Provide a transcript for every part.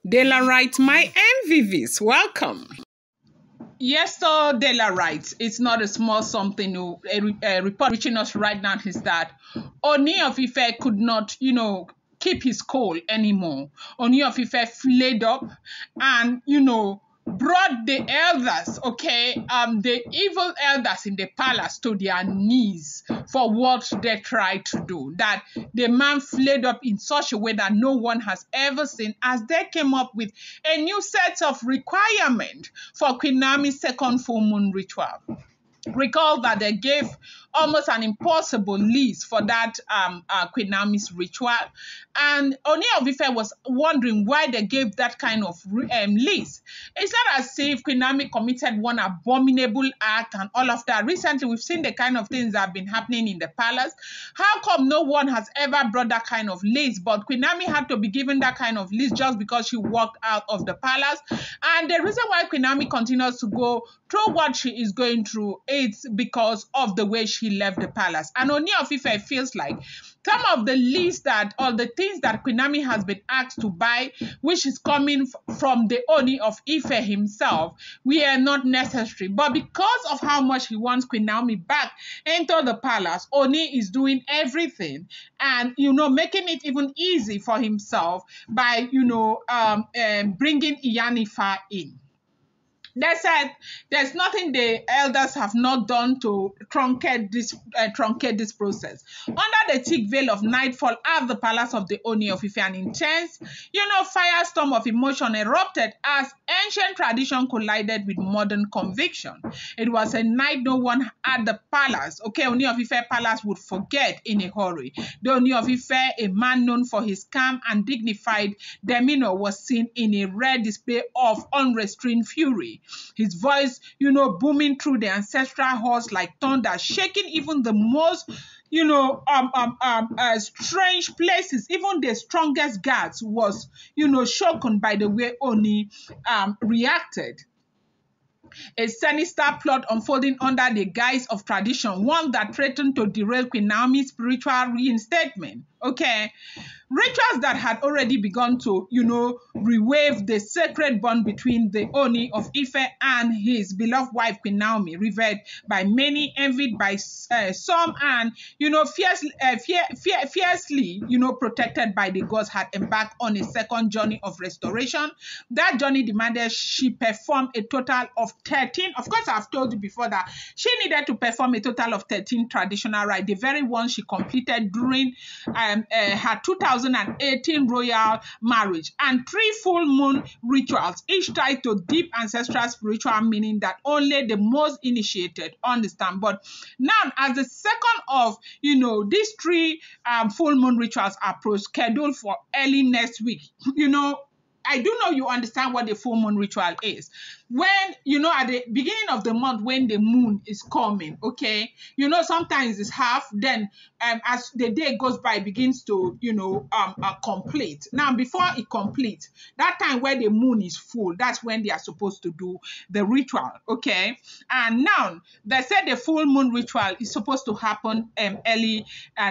Dela writes, my MVVs, welcome. Yes, so Dela writes, it's not a small something. A report reaching us right now is that Ooni of Ife could not, keep his cool anymore. Ooni of Ife flared up and, brought the elders, the evil elders in the palace to their knees for what they tried to do. That the man flared up in such a way that no one has ever seen, as they came up with a new set of requirements for Queen Naomi's second full moon ritual. Recall that they gave almost an impossible list for that Queen Naomi's ritual. And Ooni of Ife was wondering why they gave that kind of list. It's not as if Queen Naomi committed one abominable act and all of that. Recently, we've seen the kind of things that have been happening in the palace. How come no one has ever brought that kind of list? But Queen Naomi had to be given that kind of list just because she walked out of the palace. And the reason why Queen Naomi continues to go through what she is going through, it's because of the way she left the palace. And Ooni of Ife feels like some of the list that, or the things that Queen Naomi has been asked to buy, which is coming from the Ooni of Ife himself, we are not necessary. But because of how much he wants Queen Naomi back into the palace, Ooni is doing everything and, making it even easy for himself by, bringing Iyanifa in. They said there's nothing the elders have not done to truncate this process. Under the thick veil of nightfall at the palace of the Ooni of Ife, an intense, firestorm of emotion erupted as ancient tradition collided with modern conviction. It was a night no one at the palace, Ooni of Ife palace, would forget in a hurry. The Ooni of Ife, a man known for his calm and dignified demeanor, was seen in a rare display of unrestrained fury. His voice, booming through the ancestral halls like thunder, shaking even the most, strange places. Even the strongest guards was, shaken by the way Ooni reacted. A sinister plot unfolding under the guise of tradition, one that threatened to derail Queen Naomi's spiritual reinstatement. Rituals that had already begun to, revive the sacred bond between the Ooni of Ife and his beloved wife, Queen Naomi, revered by many, envied by some, and, fiercely, protected by the gods, had embarked on a second journey of restoration. That journey demanded she perform a total of 13. Of course, I've told you before that she needed to perform a total of 13 traditional rites, the very ones she completed during her 2018 royal marriage, and 3 full moon rituals, each tied to deep ancestral spiritual meaning that only the most initiated understand. But now, as the second of these 3 full moon rituals are scheduled for early next week, I do know you understand what the full moon ritual is. When, at the beginning of the month, when the moon is coming, sometimes it's half, then as the day goes by, it begins to, complete. Now, before it completes, that time where the moon is full, that's when they are supposed to do the ritual, And now, they said the full moon ritual is supposed to happen early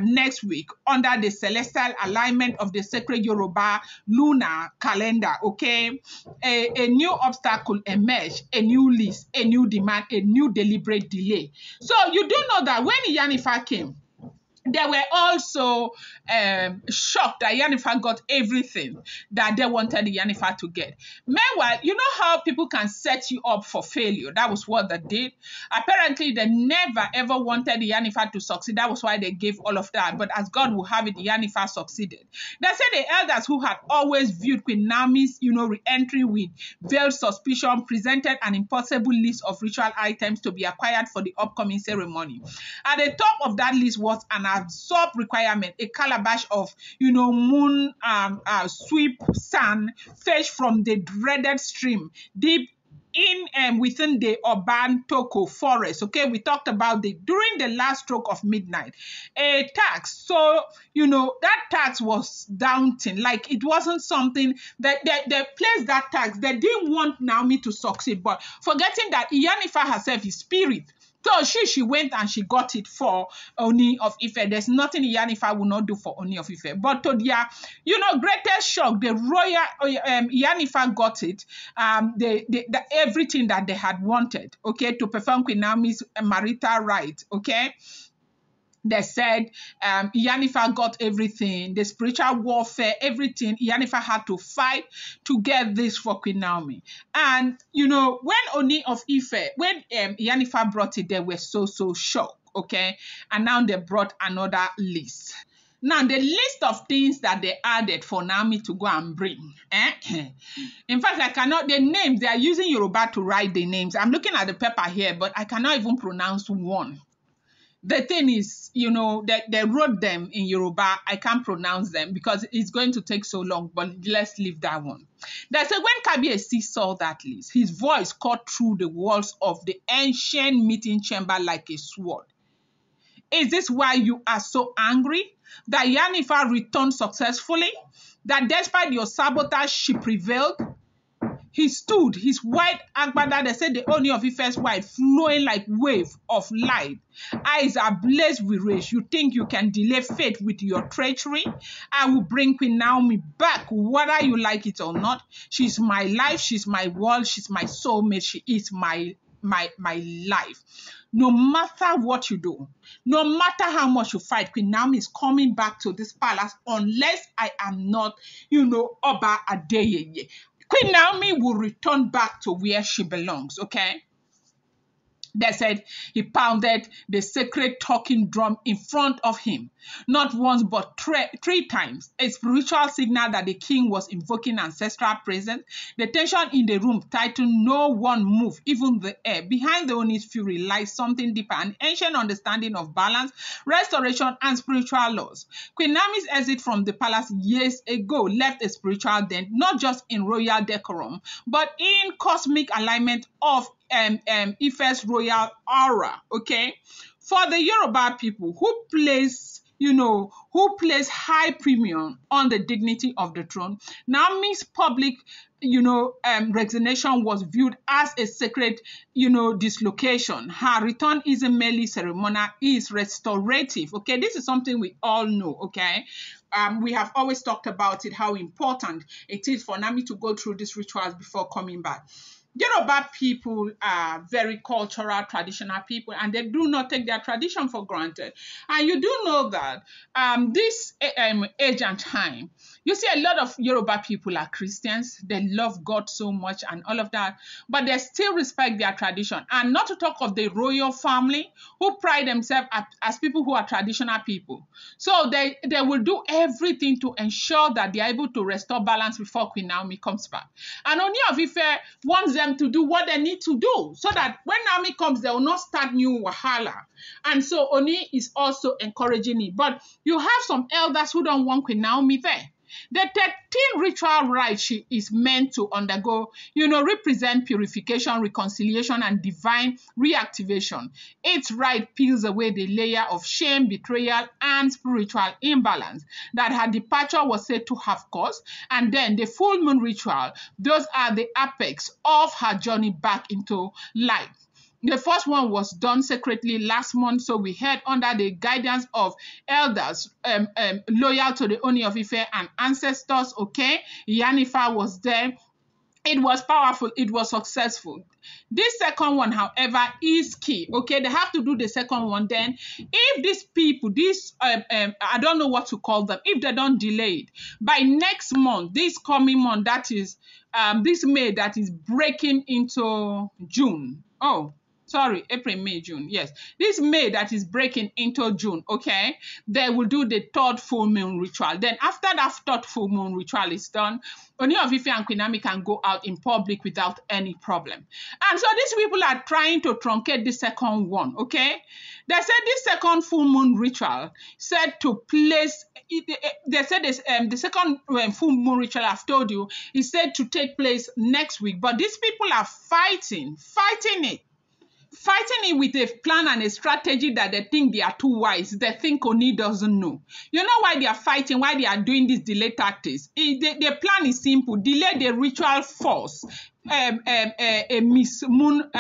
next week under the celestial alignment of the sacred Yoruba lunar calendar, A new obstacle emerged, a new list, a new demand, a new deliberate delay. So you do know that when Iyanifa came, they were also shocked that Iyanifa got everything that they wanted Iyanifa to get. Meanwhile, you know how people can set you up for failure? That was what they did. Apparently, they never ever wanted Iyanifa to succeed. That was why they gave all of that. But as God will have it, Iyanifa succeeded. They said the elders who had always viewed Queen Naomi's, re-entry with veiled suspicion presented an impossible list of ritual items to be acquired for the upcoming ceremony. At the top of that list was an absorbed requirement, a calabash of, moon sweep sand fetched from the dreaded stream deep in within the urban Toko forest. We talked about during the last stroke of midnight, a tax. So, that tax was daunting. Like, it wasn't something that they placed that tax. They didn't want Naomi to succeed, but forgetting that Iyanifa herself is spirit. So she went and she got it for Ooni of Ife. There's nothing Iyanifa will not do for Ooni of Ife. But to their, greatest shock, the royal Iyanifa got it. Everything that they had wanted, okay, to perform Queen Naomi's marital right, okay. They said Iyanifa got everything, the spiritual warfare, everything. Iyanifa had to fight to get this for Queen Naomi. And, when Ooni of Ife, when Iyanifa brought it, they were so shocked, okay? And now they brought another list. Now, the list of things that they added for Naomi to go and bring. In fact, the names, they are using Yoruba to write the names. I'm looking at the paper here, but I cannot even pronounce one. The thing is, they wrote them in Yoruba. I can't pronounce them because it's going to take so long, but let's leave that one. They said when Kabiyesi saw that list, his voice cut through the walls of the ancient meeting chamber like a sword. Is this why you are so angry? That Iyanifa returned successfully? That despite your sabotage, she prevailed? He stood, his white agbada, they said the Ooni of Ife's white, flowing like wave of light. Eyes are blazed with rage. You think you can delay fate with your treachery? I will bring Queen Naomi back, whether you like it or not. She's my life, she's my world, she's my soulmate, she is my life. No matter what you do, no matter how much you fight, Queen Naomi is coming back to this palace unless I am not, Oba Adeyeye. Queen Naomi will return back to where she belongs, okay? They said he pounded the sacred talking drum in front of him, not once but three times, a spiritual signal that the king was invoking ancestral presence. The tension in the room tightened, no one moved, even the air. Behind the Ooni's fury lies something deeper, an ancient understanding of balance, restoration, and spiritual laws. Queen Naomi's exit from the palace years ago left a spiritual dent, not just in royal decorum, but in cosmic alignment of Ife's royal aura, okay? For the Yoruba people who place high premium on the dignity of the throne, Naomi's public, resignation was viewed as a sacred, dislocation. Her return isn't merely ceremonial, it's restorative, okay? This is something we all know, okay? We have always talked about it, how important it is for Naomi to go through these rituals before coming back. Yoruba people are very cultural, traditional people, and they do not take their tradition for granted. And you do know that this age and time, you see a lot of Yoruba people are Christians. They love God so much and all of that, but they still respect their tradition. And not to talk of the royal family who pride themselves as people who are traditional people. So they will do everything to ensure that they are able to restore balance before Queen Naomi comes back. And Ooni of Ife wants them to do what they need to do so that when Naomi comes, they will not start new wahala. And so Ooni is also encouraging it. But you have some elders who don't want Queen Naomi there. The 13 ritual rites she is meant to undergo, represent purification, reconciliation, and divine reactivation. Each rite peels away the layer of shame, betrayal, and spiritual imbalance that her departure was said to have caused. And then the full moon ritual, those are the apex of her journey back into light. The first one was done secretly last month, so we heard under the guidance of elders loyal to the Ooni of Ife and ancestors, okay? Iyanifa was there. It was powerful. It was successful. This second one, however, is key, okay? They have to do the second one. Then, if these people, I don't know what to call them, if they don't delay it, by next month, this coming month, that is this May, that is breaking into June. Oh, sorry, April, May, June. Yes, this May that is breaking into June, okay? They will do the third full moon ritual. Then after that third full moon ritual is done, Ooni of Ife and Queen Naomi can go out in public without any problem. And so these people are trying to truncate the second one, okay? They said this second full moon ritual said to place, they said this, the second full moon ritual I've told you is said to take place next week. But these people are fighting it with a plan and a strategy that they think they are too wise. They think Ooni doesn't know. You know why they are fighting, why they are doing these delay tactics? The plan is simple. Delay the ritual force. a Miss Moon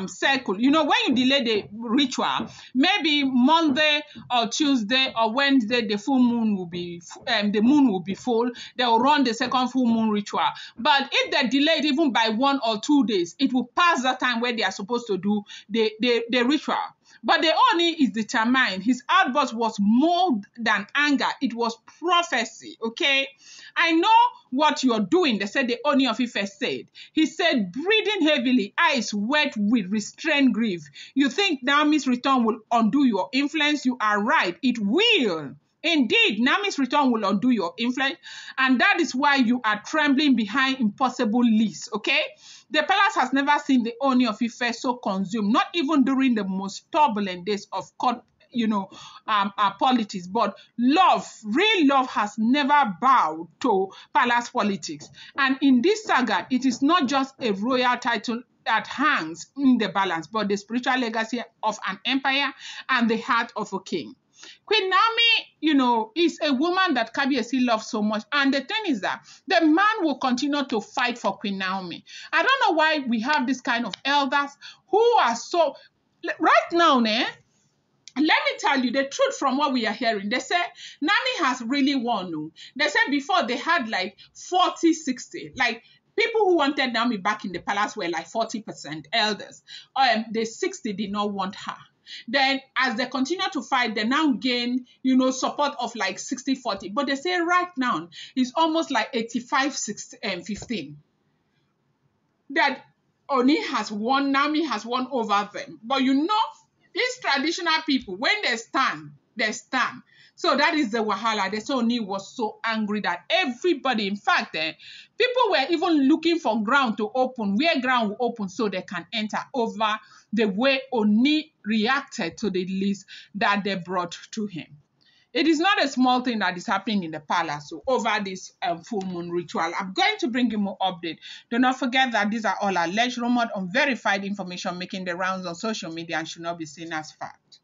circle. You know, when you delay the ritual, maybe Monday or Tuesday or Wednesday, the full moon will be the moon will be full. They will run the second full moon ritual. But if they delay it even by 1 or 2 days, it will pass the time where they are supposed to do the ritual. But the Ooni is determined. His outburst was more than anger. It was prophecy, okay? I know what you're doing, they said the Ooni of Ife said. He said, breathing heavily, eyes wet with restrained grief. You think Naomi's return will undo your influence? You are right. It will. Indeed, Naomi's return will undo your influence, and that is why you are trembling behind impossible lists, okay? The palace has never seen the Ooni of Ife so consumed, not even during the most turbulent days of court, politics. But love, real love, has never bowed to palace politics. And in this saga, it is not just a royal title that hangs in the balance, but the spiritual legacy of an empire and the heart of a king. Queen Naomi, is a woman that Kabiyesi loves so much. And the thing is that the man will continue to fight for Queen Naomi. I don't know why we have this kind of elders who are so... Right now, let me tell you the truth from what we are hearing. They say Naomi has really won. They said before they had like 40, 60. Like people who wanted Naomi back in the palace were like 40% elders. The 60 did not want her. Then as they continue to fight, they now gain, support of like 60-40. But they say right now, it's almost like 85-15. That Oni has won, Naomi has won over them. But these traditional people, when they stand, they stand. So that is the wahala. The Oni was so angry that everybody, in fact, people were even looking for ground to open, where ground will open so they can enter, over the way Oni reacted to the list that they brought to him. It is not a small thing that is happening in the palace over this full moon ritual. I'm going to bring you more update. Do not forget that these are all alleged, rumored, unverified information making the rounds on social media and should not be seen as fact.